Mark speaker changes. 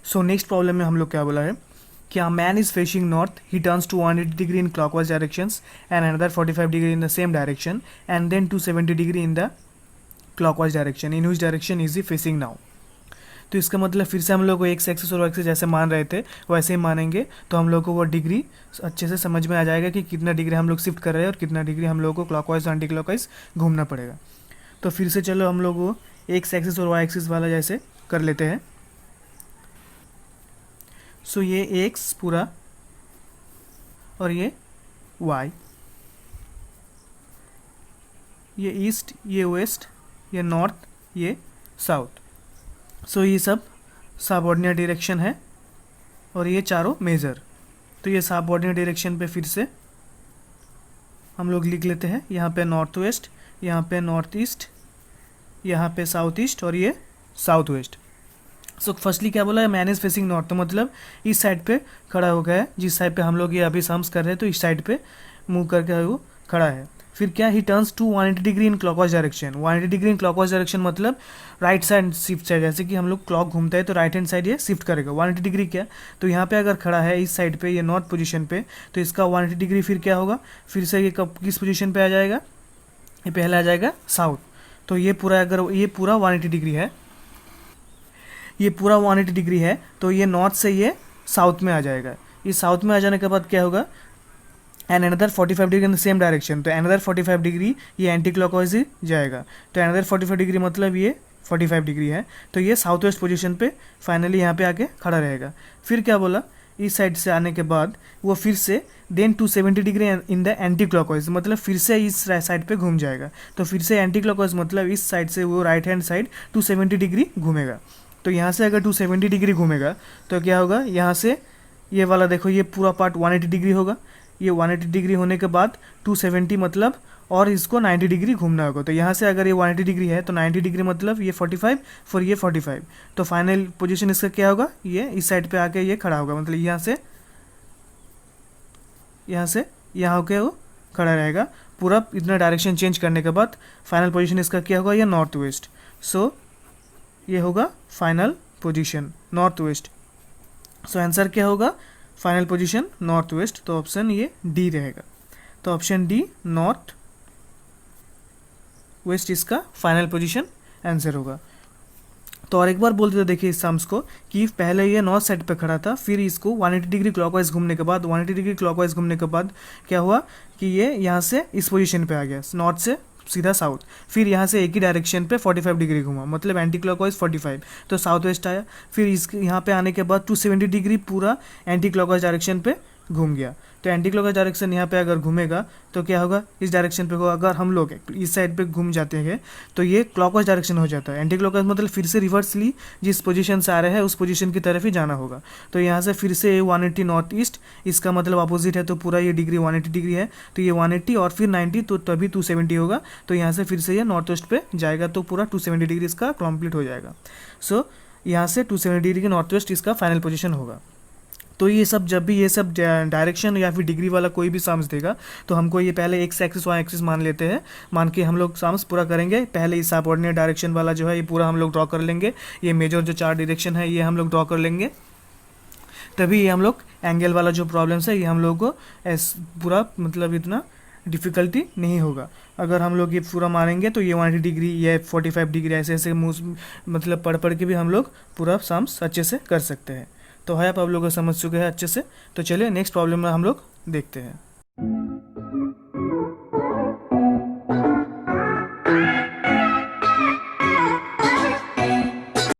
Speaker 1: So next problem में हम लोग क्या बोला है कि a man is facing north, he turns to 180 degree in clockwise directions and another 45 degree in the same direction and then 270 degree in the clockwise direction. In which direction is he facing now? तो इसका मतलब फिर से हम लोग को x axis और Y axis जैसे मान रहे थे वैसे ही मानेंगे, तो हम लोग को वो डिग्री अच्छे से समझ में आ जाएगा कि कितना डिग्री हम लोग शिफ्ट कर रहे हैं और कितना डिग्री हम लोग को क्लॉकवाइज और एंटी क्लॉकवाइज घूमना पड़ेगा। तो फिर से चलो हम लोग वो एक्स एक्सिस और वाई एक्सिस वाला जैसे कर लेते हैं। सो ये एक्स पूरा और ये वाई, ये ईस्ट, ये वेस्ट, ये नॉर्थ, ये साउथ। सो ये सब सबऑर्डिनेट डायरेक्शन है और ये चारों मेजर। तो ये सबऑर्डिनेट डायरेक्शन पे फिर से हम लोग लिख लेते हैं, यहाँ पे नॉर्थ वेस्ट, यहाँ पे नॉर्थ ईस्ट, यहाँ पे साउथ ईस्ट और ये साउथ वेस्ट। सो फर्स्टली क्या बोला है, मैन इज फेसिंग नॉर्थ, तो मतलब इस साइड पे खड़ा हो गया है, जिस साइड पे हम लोग ये अभी सम्स कर रहे हैं तो इस साइड पे मूव करके वो खड़ा है। फिर क्या, he turns to 180 degree in clockwise direction. 180 degree in clockwise direction मतलब राइट साइड शिफ्ट है, जैसे कि हम लोग क्लॉक घूमता है तो राइट हैंड साइड ये शिफ्ट करेगा। 180 डिग्री क्या, तो यहाँ पे अगर खड़ा है इस साइड पे, ये नॉर्थ पोजीशन पे, तो इसका 180 डिग्री फिर क्या होगा, फिर से ये कब किस पोजीशन पे आ जाएगा, ये पहले आ जाएगा साउथ। तो ये पूरा अगर ये पूरा 180 डिग्री है, ये पूरा 180 डिग्री है, तो ये नॉर्थ से ये साउथ में आ जाएगा। ये साउथ में आ जाने के बाद क्या होगा, and another 45 degree in the same direction, तो अनदर 45 डिग्री ये एंटी क्लॉकवाइज ही जाएगा। तो अनदर 45 डिग्री मतलब ये 45 डिग्री है, तो ये साउथ वेस्ट पोजीशन पे फाइनली यहाँ पे आके खड़ा रहेगा। फिर क्या बोला, इस साइड से आने के बाद वो फिर से then 270 degree in the anti clockwise, मतलब फिर से इस साइड पे घूम जाएगा। तो फिर से एंटी क्लॉकवाइज मतलब इस साइड से वो राइट हैंड साइड 270 डिग्री घूमेगा। तो यहाँ से अगर 270 डिग्री घूमेगा तो क्या होगा, यहाँ से ये वाला देखो, ये पूरा पार्ट 180 डिग्री होगा। ये 180 डिग्री होने के बाद 270 मतलब और इसको 90 डिग्री घूमना होगा। तो यहाँ से अगर ये 180 डिग्री है तो 90 डिग्री मतलब ये 45 फिर ये 45, तो फाइनल पोजीशन इसका क्या होगा, ये इस साइड पे आके ये खड़ा होगा, मतलब यहाँ से यहाँ होके वो खड़ा रहेगा। पूरा इतना डायरेक्शन चेंज करने के बाद फाइनल पोजीशन इसका क्या होगा, ये नॉर्थ वेस्ट। सो ये होगा final position north west. So answer क्या होगा, फाइनल पोजीशन नॉर्थ वेस्ट। तो ऑप्शन ये डी रहेगा। तो ऑप्शन डी नॉर्थ वेस्ट इसका फाइनल पोजीशन आंसर होगा। तो और एक बार बोलते थे देखिए इस सम्स को कि पहले ये नॉर्थ साइड पे खड़ा था, फिर इसको 180 डिग्री क्लॉकवाइज घूमने के बाद 180 डिग्री क्लॉकवाइज घूमने के बाद क्या हुआ कि ये यहाँ से इस पोजीशन पे आ गया, नॉर्थ से सीधा साउथ। फिर यहाँ से एक ही डायरेक्शन पे 45 डिग्री घूमा, मतलब एंटी क्लॉकवाइज 45, तो साउथ वेस्ट आया। फिर इस यहाँ पे आने के बाद 270 डिग्री पूरा एंटी क्लॉकवाइज डायरेक्शन पे घूम गया। तो एंटी क्लॉकवाइज डायरेक्शन यहाँ पे अगर घूमेगा तो क्या होगा, इस डायरेक्शन पे होगा। अगर हम लोग इस साइड पे घूम जाते हैं तो ये क्लॉकवाइज डायरेक्शन हो जाता है। एंटी क्लॉकवाइज मतलब फिर से रिवर्सली जिस पोजीशन से आ रहे हैं उस पोजीशन की तरफ ही जाना होगा। तो यहाँ से फिर से 180 नॉर्थ ईस्ट, इसका मतलब अपोजिट है, तो पूरा ये डिग्री 180 डिग्री है, तो ये 180 और फिर 90, तो तभी 270 होगा। तो यहाँ से फिर से ये नॉर्थ वेस्ट पे जाएगा, तो पूरा 270 डिग्री इसका कंप्लीट हो जाएगा। सो यहाँ से 270 डिग्री के नॉर्थ वेस्ट इसका फाइनल पोजीशन होगा। तो ये सब जब भी ये सब डायरेक्शन या फिर डिग्री वाला कोई भी सम्स देगा तो हमको ये पहले एक्स एक्सिस वाई एक्सिस मान लेते हैं, मान के हम लोग सम्स पूरा करेंगे। पहले इस सबऑर्डिनेट डायरेक्शन वाला जो है ये पूरा हम लोग ड्रॉ कर लेंगे, ये मेजर जो 4 डायरेक्शन है ये हम लोग ड्रॉ कर लेंगे, तभी ये हम लोग एंगल वाला जो प्रॉब्लम्स है ये हम लोग को पूरा मतलब इतना डिफ़िकल्टी नहीं होगा। अगर हम लोग ये पूरा मानेंगे तो ये 180 डिग्री, ये 45 डिग्री, ऐसे ऐसे मतलब पढ़ के भी हम लोग पूरा सम्स अच्छे से कर सकते हैं। तो है आप लोग समझ चुके हैं अच्छे से। तो चलिए नेक्स्ट प्रॉब्लम में हम लोग देखते हैं।